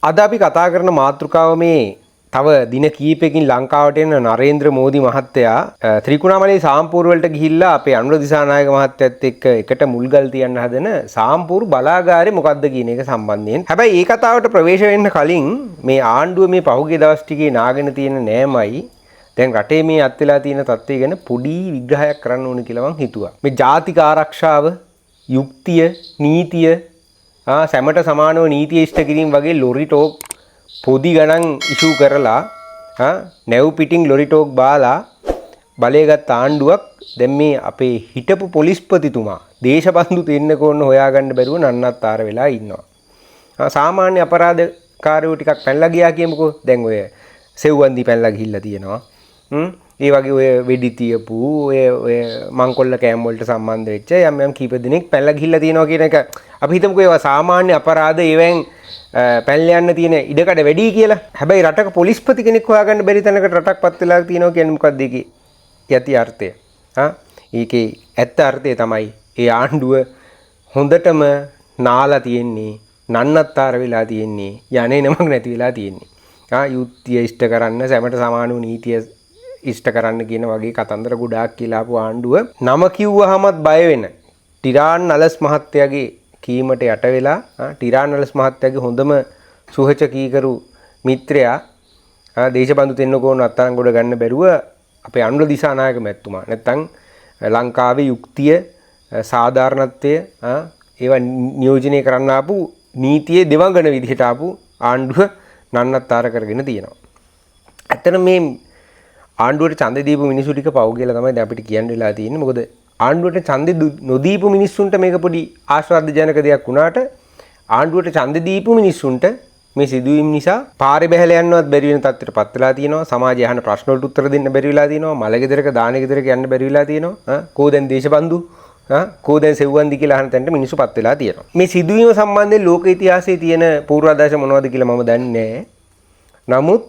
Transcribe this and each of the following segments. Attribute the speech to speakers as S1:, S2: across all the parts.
S1: අද අපි කතා කරන මාතෘකාව මේ තව දින කීපයකින් ලංකාවට එන නරේන්ද්‍ර මෝදි මහත්තයා ත්‍රිකුණාමලී සාම්පූර් වලට ගිහිල්ලා අපේ අනුර දිසානායක මහත්තයත් එක්ක එකට මුල්ගල් තියන්න හදන සාම්පූර් බලාගාරේ මොකද්ද කියන එක සම්බන්ධයෙන්. හැබැයි ඒ කතාවට ප්‍රවේශ වෙන්න කලින් මේ ආණ්ඩුව මේ පහුගිය දවස් ටිකේ නාගෙන තියෙන නෑමයි දැන් රටේ මේ අත් වෙලා තියෙන තත්ත්වය ගැන පොඩි විග්‍රහයක් කරන්න ඕන කියලා මං හිතුවා. මේ ජාතික ආරක්ෂාව, යුක්තිය, නීතිය සැමට සමානව නීතිය ඉෂ්ට කිරීම වගේ ලොරි ටෝක් පොදි ගණන් ඉෂු කරලා නැව් පිටින් ලොරි ටෝක් බාලා බලයගත් ආණ්ඩුවක් දැන් මේ අපේ හිටපු පොලිස්පතිතුමා දේශබන්දු දෙන්නක ඕන හොයාගන්න බැරුව නන්නත්තර වෙලා ඉන්නවා. සාමාන්‍ය අපරාධකාරයෝ ටිකක් පැනලා ගියා කියමුකෝ. දැන් ඔය සෙව්වන්දි පැනලා ගිහිල්ලා තියෙනවා. ඒ වගේ ඔය වෙඩි තියපු ඔය මංකොල්ල කෑම් වලට සම්බන්ධ වෙච්ච යම් කීප දෙනෙක් පැනලා ගිහිල්ලා තියෙනවා කියන එක අපි හිතමුකෝ ඒවා සාමාන්‍ය අපරාධ ඒවෙන් පැනලා යන්න තියෙන ඉඩකඩ වැඩි කියලා. හැබැයි රටක පොලිස්පති කෙනෙක් හොයාගන්න බැරි තැනකට රටක්පත් වෙලා තියෙනවා කියන්නේ මොකක්ද ඒකේ යටි අර්ථය? ඒකේ ඇත්ත අර්ථය තමයි ඒ ආණ්ඩුව හොඳටම නාලා තියෙන්නේ, නන්නත්තර වෙලා තියෙන්නේ, යන්නේ නමක් නැති වෙලා තියෙන්නේ. යුක්තිය ඉෂ්ට කරන්න, සැමට සමාන වූ නීතිය ඉෂ්ට කරන්න කියන වගේ කතන්දර ගොඩාක් කියලා ආපු ආණ්ඩුව නම කිව්වහමත් බය වෙන ටිරාන් නලස් මහත්තයාගේ කීමට යට වෙලා ටිරාන් නලස් මහත්තයාගේ හොඳම සුහච කීකරු මිත්‍රයා දේශබන්දු තෙන්නකෝන අත්තරන් ගොඩ ගන්න බැරුව අපේ අනුර දිසානායක මැතිතුමා නැත්තම් ලංකාවේ යුක්තිය සාධාරණත්වය ඒවා නියෝජනය කරන්න ආපු නීතියේ දෙවඟන විදිහට ආපු ආණ්ඩුව නන්නත්තර කරගෙන තියෙනවා. ඇත්තට මේ ආණ්ඩුවට ඡන්ද දීපු මිනිස්සු ටික පව් කියලා තමයි දැන් අපිට කියන්න වෙලා තියෙන්නේ. මොකද ආණ්ඩුවට ඡන්ද නොදීපු මිනිස්සුන්ට මේක පොඩි ආශ්‍රාද්‍යජනක දෙයක් වුණාට ආණ්ඩුවට ඡන්ද දීපු මිනිස්සුන්ට මේ සිදුවීම් නිසා පාරේ බැහැලා යන්නවත් බැරි වෙන තත්ත්වයට පත් වෙලා තියෙනවා. සමාජය අහන ප්‍රශ්න වලට උත්තර දෙන්න බැරි වෙලා තියෙනවා. මලගෙදරක දානෙගෙදරක යන්න බැරි වෙලා තියෙනවා. කෝ දැන් දේශබන්දු කෝ දැන් සෙව්වන්දි කියලා අහන තැනට මිනිස්සු පත් වෙලා තියෙනවා. මේ සිදුවීම සම්බන්ධයෙන් ලෝක ඉතිහාසයේ තියෙන පූර්වාදර්ශ මොනවද කියලා මම දන්නේ නැහැ. නමුත්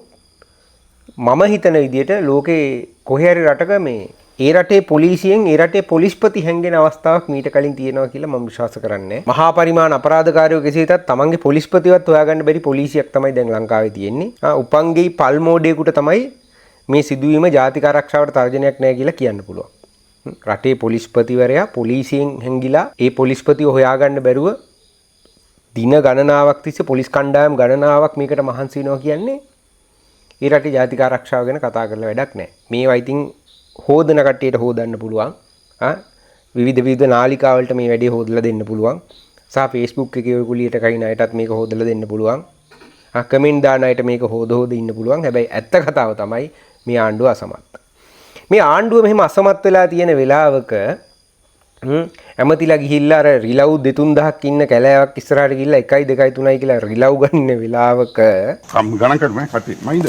S1: මම හිතන විදිහට ලෝකේ කොහේ හරි රටක මේ ඒ රටේ පොලිසියෙන් ඒ රටේ පොලිස්පති හැංගෙන අවස්ථාවක් මීට කලින් තියෙනවා කියලා මම විශ්වාස කරන්නේ. මහා පරිමාණ අපරාධකාරයෝ කෙසේ වෙතත් තමන්ගේ පොලිස්පතිවත් හොයාගන්න බැරි පොලිසියක් තමයි දැන් ලංකාවේ තියෙන්නේ. උපංගෙයි පල්මෝඩේකට තමයි මේ සිදුවීම ජාතික ආරක්ෂාවට තර්ජනයක් නැහැ කියලා කියන්න පුළුවන්. රටේ පොලිස්පතිවරයා පොලිසියෙන් හැංගිලා ඒ පොලිස්පතිව හොයාගන්න බැරුව දින ගණනාවක් තිස්සේ පොලිස් කණ්ඩායම් ගණනාවක් මේකට මහන්සි වෙනවා කියන්නේ ඒ රටේ ජාතික ආරක්ෂාව ගැන කතා කරලා වැඩක් නැහැ. මේවා ඉතින් හොදන කට්ටියට හොදන්න පුළුවන්. විවිධ නාලිකා වලට මේ වැඩේ හොදලා දෙන්න පුළුවන්. සහ Facebook එකේ ඔය කුලියට කයින් අයටත් මේක හොදලා දෙන්න පුළුවන්. කමෙන්ට් දාන අයට මේක හොද ඉන්න පුළුවන්. හැබැයි ඇත්ත කතාව තමයි මේ ආණ්ඩුව අසමත්. මේ ආණ්ඩුව මෙහෙම අසමත් වෙලා තියෙන වෙලාවක ඇමතිලා ගිහිල්ලා අර රිලව් 2-3000ක් ඉන්න කැලෑවක් ඉස්සරහට ගිහිල්ලා 1යි 2යි 3යි කියලා රිලව් ගන්න වෙලාවක
S2: ගණන් කරමු කටි මයිද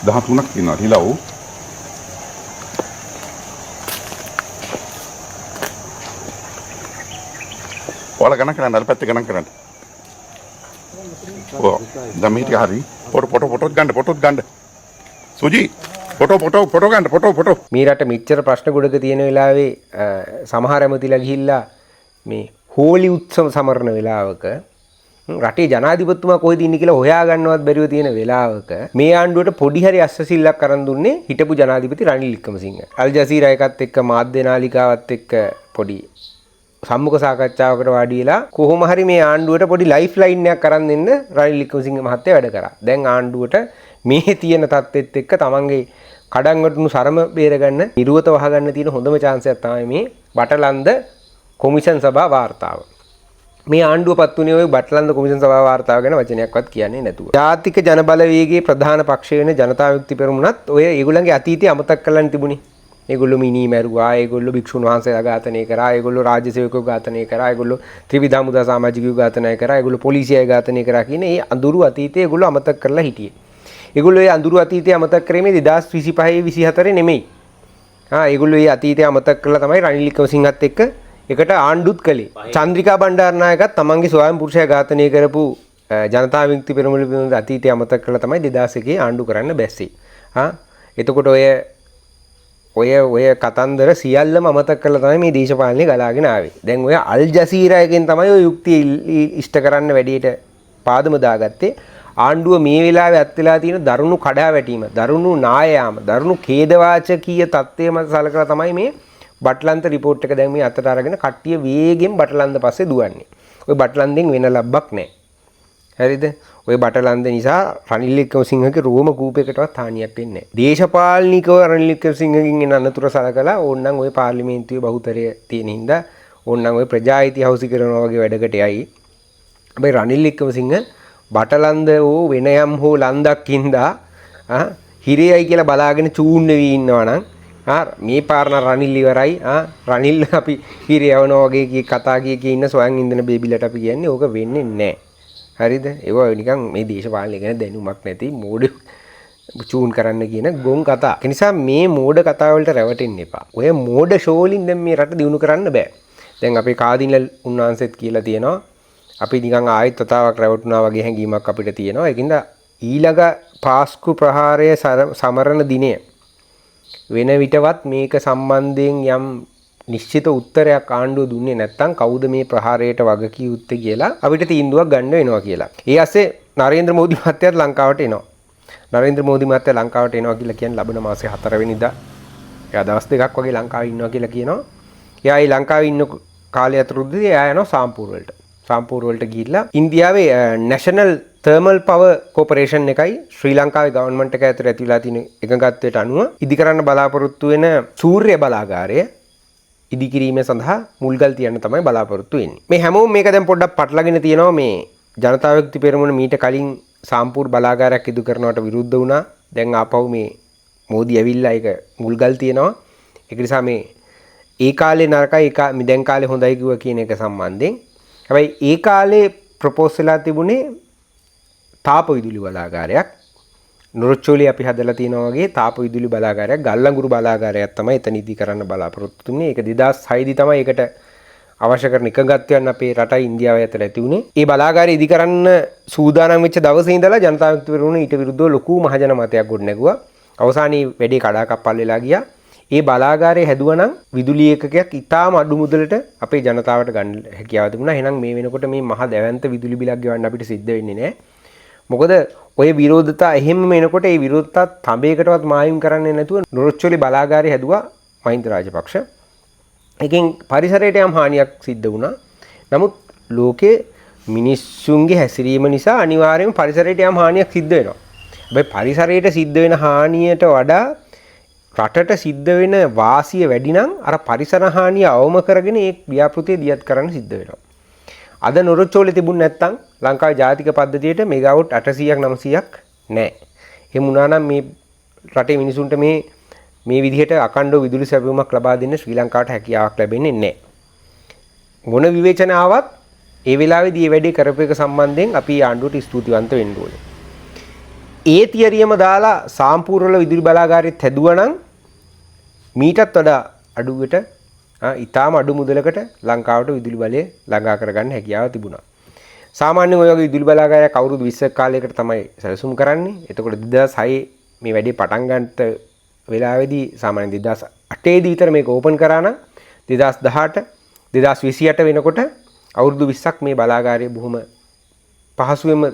S2: 13ක් තියෙනවා රිලව්. ඔයාලා ගණන් කරන්න අර පැත්තේ ගණන් කරන්න. ඔව් දැන් මේ ටික හරි. ෆොටෝ ගන්න. සුජි ෆොටෝ ගන්න ෆොටෝ.
S1: මේ රට මෙච්චර ප්‍රශ්න ගොඩක තියෙන වෙලාවේ සමහර ඇමතිලා ගිහිල්ලා මේ හෝලි උත්සව සමරන වෙලාවක රටේ ජනාධිපතිතුමා කොහෙද ඉන්නේ කියලා හොයාගන්නවත් බැරිව තියෙන වෙලාවක මේ ආණ්ඩුවට පොඩි හරි අස්සසිල්ලක් අරන් දුන්නේ හිටපු ජනාධිපති රනිල් වික්‍රමසිංහ. අල් ජසීරා එකත් එක්ක මාධ්‍ය නාලිකාවත් එක්ක පොඩි සම්මුඛ සාකච්ඡාවකට වාඩි වෙලා කොහොම හරි මේ ආණ්ඩුවට පොඩි ලයිෆ් ලයින් එකක් අරන් දෙන්න රනිල් වික්‍රමසිංහ මහත්තයා වැඩ කරා. දැන් ආණ්ඩුවට මේ තියෙන තත්ත්වෙත් එක්ක තමන්ගේ කඩන් වටුණු සරම බේරගන්න නිරුවත වහගන්න තියෙන හොඳම chance එක තමයි මේ බටලන්ද කොමිෂන් සභා වාර්තාව. මේ ආණ්ඩුවපත් උනේ ওই බටලන්ද කොමිෂන් සභා වාර්තාව ගැන වචනයක්වත් කියන්නේ නැතුව. ජාතික ජනබලවේගයේ ප්‍රධාන පක්ෂය වෙන ජනතා විමුක්ති පෙරමුණත් ඔය ඒගොල්ලන්ගේ අතීතය අමතක කරලානේ තිබුණේ. ඒගොල්ලෝ මිනි මැරුවා, ඒගොල්ලෝ භික්ෂුන් වහන්සේලා ඝාතනය කරා, ඒගොල්ලෝ රාජ්‍ය සේවකයෝ ඝාතනය කරා, ඒගොල්ලෝ ත්‍රිවිධ හමුදා සමාජිකයෝ ඝාතනය කරා, ඒගොල්ලෝ පොලිසියයි ඝාතනය කරා කියන මේ අඳුරු අතීතය ඒගොල්ලෝ අමතක කරලා හිටියේ. ඒගොල්ලෝ ඒ අඳුරු අතීතය අමතක කරේ මේ 2025 24 නෙමෙයි. ඒගොල්ලෝ ඒ අතීතය අමතක කරලා තමයි රනිල් වික්‍රමසිංහත් එක්ක එකට ආණ්ඩුත් කළේ. චන්ද්‍රිකා බණ්ඩාරනායකත් තමන්ගේ ස්වයං පුරුෂයා ඝාතනය කරපු ජනතා විමුක්ති පෙරමුණ පිළිබඳ අතීතය අමතක කරලා තමයි 2001 ආණ්ඩු කරන්න බැස්සේ. එතකොට ඔය කතන්දර සියල්ලම අමතක කරලා තමයි මේ දේශපාලනේ ගලාගෙන ආවේ. දැන් ඔය අල් ජසීරා එකෙන් තමයි ඔය යුක්තිය ඉෂ්ට කරන්න වැඩියට පාදම දාගත්තේ. ආණ්ඩුව මේ වෙලාවේ අත්දලා තියෙන දරුණු කඩාවැටීම, දරුණු නායයාම, දරුණු ඛේදවාචකීය තත්ත්වය මත සලකලා තමයි මේ බට්ලන්ත රිපෝට් එක දැන් මේ අතට අරගෙන කට්ටිය වේගෙන් බටලන්ද පස්සේ දුවන්නේ. ඔය බටලන්දෙන් වෙන ලබ්බක් නැහැ. හරිද? ඔය බටලන්ද නිසා රනිල් වික්‍රමසිංහගේ රෝම කූපයකටවත් හානියක් වෙන්නේ නැහැ. දේශපාලනිකව රනිල් වික්‍රමසිංහගෙන් එන අනතුර සලකලා ඕනනම් ඔය පාර්ලිමේන්තුවේ බහුතරය තියෙන හින්දා ඕනනම් ඔය ප්‍රජායිතිය හවුසි කරනවා වගේ වැඩකට යයි. හැබැයි රනිල් වික්‍රමසිංහ බටලන්ද හෝ වෙන යම් හෝ ලන්දක් හින්දා හිරේයි කියලා බලාගෙන චූන් වෙවි ඉන්නවා නම් මේ පාරන රනිල් ඉවරයි. රනිල් අපි හිරේ යවනවා වගේ කතා කිය ඉන්න සොයන් ඉඳන බේබිලට අපි කියන්නේ ඕක වෙන්නේ නැහැ. හරිද? ඒව නිකන් මේ දේශපාලනය ගැන දැනුමක් නැති මෝඩ චූන් කරන්න කියන ගොන් කතා. ඒ නිසා මේ මෝඩ කතා වලට රැවටෙන්න එපා. ඔය මෝඩ ෂෝලින් දැන් මේ රට දිනු කරන්න බෑ. දැන් අපේ කාදිනල් උන්වහන්සේත් කියලා තියෙනවා අපි නිකන් ආයෙත් තතාවක් රැවටුණා වගේ හැඟීමක් අපිට තියෙනවා. ඒකින්ද ඊළඟ පාස්කු ප්‍රහාරය සමරන දිනය වෙන විටවත් මේක සම්බන්ධයෙන් යම් නිශ්චිත උත්තරයක් ආණ්ඩුව දුන්නේ නැත්නම් කවුද මේ ප්‍රහාරයට වග කිය යුත්තේ කියලා අපිට තීන්දුවක් ගන්න වෙනවා කියලා. ඒ ASCII නරේන්ද්‍ර මෝදි මහත්තයාත් ලංකාවට එනවා. නරේන්ද්‍ර මෝදි මහත්තයා ලංකාවට එනවා කියලා කියන්නේ ලබන මාසේ 4 වෙනිදා. එයා දවස් දෙකක් වගේ ලංකාවේ ඉන්නවා කියලා කියනවා. එයා ඒ ලංකාවේ ඉන්න කාලය ඇතුළතදී එයා යනවා සාම්පූර් වලට. සාම්පූර් වලට ගිහිල්ලා ඉන්දියාවේ නැෂනල් තර්මල් පවර් කෝපරේෂන් එකයි ශ්‍රී ලංකාවේ ගවර්න්මන්ට් එක අතර ඇති වෙලා තියෙන එකඟත්වයට අනුව ඉදිකරන්න බලාපොරොත්තු වෙන සූර්ය බලාගාරය ඉදිකිරීම සඳහා මුල්ගල් තියන්න තමයි බලාපොරොත්තු වෙන්නේ. මේ හැමෝම මේක දැන් පොඩ්ඩක් පටලගෙන තියෙනවා. මේ ජනතා විමුක්ති පෙරමුණ මීට කලින් සාම්පූර් බලාගාරයක් ඉදු කරනවට විරුද්ධ වුණා. දැන් ආපහු මේ මෝදි ඇවිල්ලා ඒක මුල්ගල් තියනවා. ඒක නිසා මේ ඒ කාලේ නරකයි දැන් කාලේ හොඳයි කිව්වා කියන එක සම්බන්ධයෙන්. හැබැයි ඒ කාලේ ප්‍රොපෝස් වෙලා තිබුණේ තාප විදුලි බලාගාරයක්. නොරොච්චෝලේ අපි හදලා තියෙනවා වගේ තාප විදුලි බලාගාරයක්, ගල්ලංගුරු බලාගාරයක් තමයි එතන ඉදි කරන්න බලාපොරොත්තු වෙන්නේ. ඒක 2006 දී තමයි ඒකට අවශ්‍ය කරන එකඟත්වයන් අපේ රටයි ඉන්දියාවයි අතර ඇති වුණේ. ඒ බලාගාරය ඉදි කරන්න සූදානම් වෙච්ච දවසේ ඉඳලා ජනතා විමුක්ති පෙරමුණ ඊට විරුද්ධව ලොකු මහජන මතයක් ගොඩනැගුවා. අවසානයේ වැඩේ කඩාකප්පල් වෙලා ගියා. ඒ බලාගාරය හැදුවනම් විදුලි ඒකකයක් ඉතාම අඩු මුදලට අපේ ජනතාවට ගන්න හැකියාව තිබුණා. එහෙනම් මේ වෙනකොට මේ මහ දැවැන්ත විදුලි බිලක් ගෙවන්න අපිට සිද්ධ වෙන්නේ නැහැ. මොකද ඔය විරෝධතා එහෙමම එනකොට ඒ විරෝධතා තඹයකටවත් මායිම් කරන්නේ නැතුව නොරොච්චෝලි බලාගාරය හැදුවා මහින්ද රාජපක්ෂ. එකෙන් පරිසරයට යම් හානියක් සිද්ධ වුණා. නමුත් ලෝකේ මිනිස්සුන්ගේ හැසිරීම නිසා අනිවාර්යයෙන්ම පරිසරයට යම් හානියක් සිද්ධ වෙනවා. හැබැයි පරිසරයට සිද්ධ වෙන හානියට වඩා රටට සිද්ධ වෙන වාසිය වැඩි නම් අර පරිසර හානිය අවම කරගෙන ඒ ව්‍යාපෘතිය දියත් කරන්න සිද්ධ වෙනවා. අද නොරොච්චෝලේ තිබුණ නැත්තම් ලංකාවේ ජාතික පද්ධතියට මෙගාවොට් 800ක් 900ක් නැහැ. එහෙම වුණා නම් මේ රටේ මිනිසුන්ට මේ විදිහට අකණ්ඩව විදුලි සැපයුමක් ලබා දෙන්න ශ්‍රී ලංකාවට හැකියාවක් ලැබෙන්නේ නැහැ. මොන විවේචන ආවත් ඒ වෙලාවේදී මේ වැඩේ කරපු එක සම්බන්ධයෙන් අපි ආණ්ඩුවට ස්තුතිවන්ත වෙන්න ඕනේ. ඒ තියරියම දාලා සාම්පූර්ණ විදුලි බලාගාරෙත් හැදුවා නම් මීටත් වඩා අඩුවට ඉතාම අඩු මුදලකට ලංකාවට විදුලි බලය ළඟා කරගන්න හැකියාව තිබුණා. සාමාන්‍යයෙන් ඔය වගේ විදුලි බලාගාරයක් අවුරුදු 20ක කාලයකට තමයි සැලසුම් කරන්නේ. එතකොට 2006 මේ වැඩේ පටන් ගන්නට වෙලාවේදී සාමාන්‍යයෙන් 2008 දී විතර මේක ඕපන් කරා නම් 2018 2028 වෙනකොට අවුරුදු 20ක් මේ බලාගාරය බොහොම පහසුවෙන්ම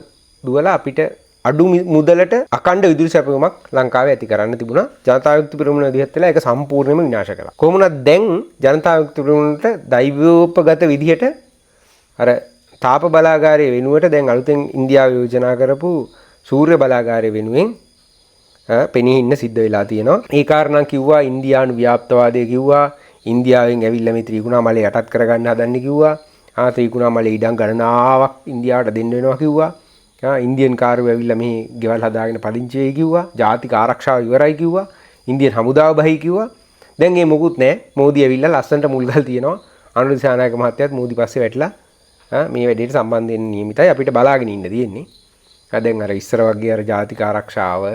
S1: දුවලා අපිට අඩු මුදලට අකණ්ඩ විදුලි සැපයුමක් ලංකාවේ ඇති කරන්න තිබුණා. ජනතා විමුක්ති පෙරමුණ විදිහට වෙලා ඒක සම්පූර්ණයෙන්ම විනාශ කළා. කොහොමුණත් දැන් ජනතා විමුක්ති පෙරමුණට දෛවෝපගත විදිහට අර තාප බලාගාරයේ වෙනුවට දැන් අලුතෙන් ඉන්දියාව යෝජනා කරපු සූර්ය බලාගාරය වෙනුවෙන් පෙනී ඉන්න සිද්ධ වෙලා තියෙනවා. ඒ කාරණා කිව්වා ඉන්දියානු ව්‍යාප්තවාදය කිව්වා. ඉන්දියාවෙන් ඇවිල්ලා මේ ත්‍රිකුණාමලය යටත් කරගන්න හදන්නේ කිව්වා. ත්‍රිකුණාමලේ ඉඩම් ගණනාවක් ඉන්දියාවට දෙන්න වෙනවා කිව්වා. ඉන්දියන් කාර්යෝ ඇවිල්ලා මේ ගෙවල් හදාගෙන පදිංචි වෙයි කිව්වා. ජාතික ආරක්ෂාව ඉවරයි කිව්වා. ඉන්දියන් හමුදාව බහයි කිව්වා. දැන් මේ මොකුත් නැහැ. මෝදි ඇවිල්ලා ලස්සනට මුල්ගල් තියනවා. අනුර දිසානායක මහත්තයාත් මෝදි පස්සේ වැටලා මේ වැඩේට සම්බන්ධ වෙන්න නියමිතයි. අපිට බලාගෙන ඉන්න තියෙන්නේ. දැන් අර ඉස්සර වගේ අර ජාතික ආරක්ෂාව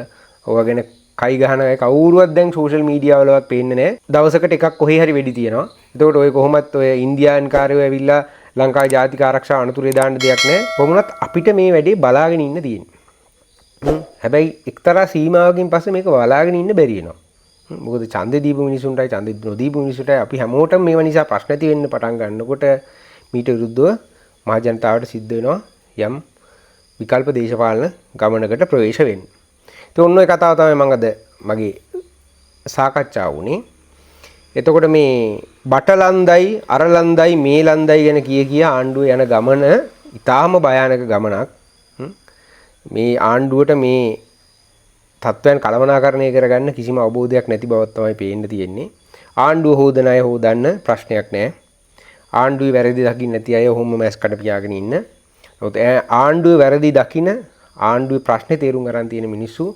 S1: ඔය ගැන කයි ගහන අය කවුරුවත් දැන් සෝෂල් මීඩියා වලවත් පේන්නේ නැහැ. දවසකට එකක් කොහේ හරි වෙඩි තියනවා. එතකොට ඔය කොහොමත් ඔය ඉන්දියානු කාර්යෝ ඇවිල්ලා ලංකාවේ ජාතික ආරක්ෂාව අනතුරේ දාන්න දෙයක් නැහැ. කොහොමුණත් අපිට මේ වැඩේ බලාගෙන ඉන්න තියෙන්නේ. හැබැයි එක්තරා සීමාවකින් පස්සේ මේක බලාගෙන ඉන්න බැරි වෙනවා. මොකද ඡන්දේ දීපු මිනිසුන්ටයි ඡන්දේ නොදීපු මිනිසුන්ටයි අපි හැමෝටම මේව නිසා ප්‍රශ්න ඇති වෙන්න පටන් ගන්නකොට මීට විරුද්ධව මහ ජනතාවට සිද්ධ වෙනවා යම් විකල්ප දේශපාලන ගමනකට ප්‍රවේශ වෙන්න. ඉතින් ඔන්න ඔය කතාව තමයි මම අද මගේ සාකච්ඡාව වුණේ. එතකොට මේ බටලන්දයි අරලන්දයි මේලන්දයි ගැන කිය ආණ්ඩුව යන ගමන ඉතාම භයානක ගමනක්. මේ ආණ්ඩුවට මේ තත්ත්වයන් කළමනාකරණය කරගන්න කිසිම අවබෝධයක් නැති බවක් තමයි පේන්න තියෙන්නේ. ආණ්ඩුව හොදන අය හොදන්න ප්‍රශ්නයක් නැහැ. ආණ්ඩුවේ වැරදි දකින්න නැති අය ඔහොම මැස් කඩ පියාගෙන ඉන්න. නමුත් ආණ්ඩුවේ වැරදි දකින්න ආණ්ඩුවේ ප්‍රශ්නේ තේරුම් ගන්න තියෙන මිනිස්සු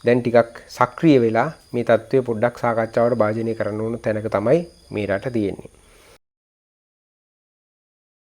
S1: දැන් ටිකක් සක්‍රිය වෙලා මේ තත්ත්වය පොඩ්ඩක් සාකච්ඡාවට භාජනය කරන්න ඕන තැනක තමයි මේ රට තියෙන්නේ.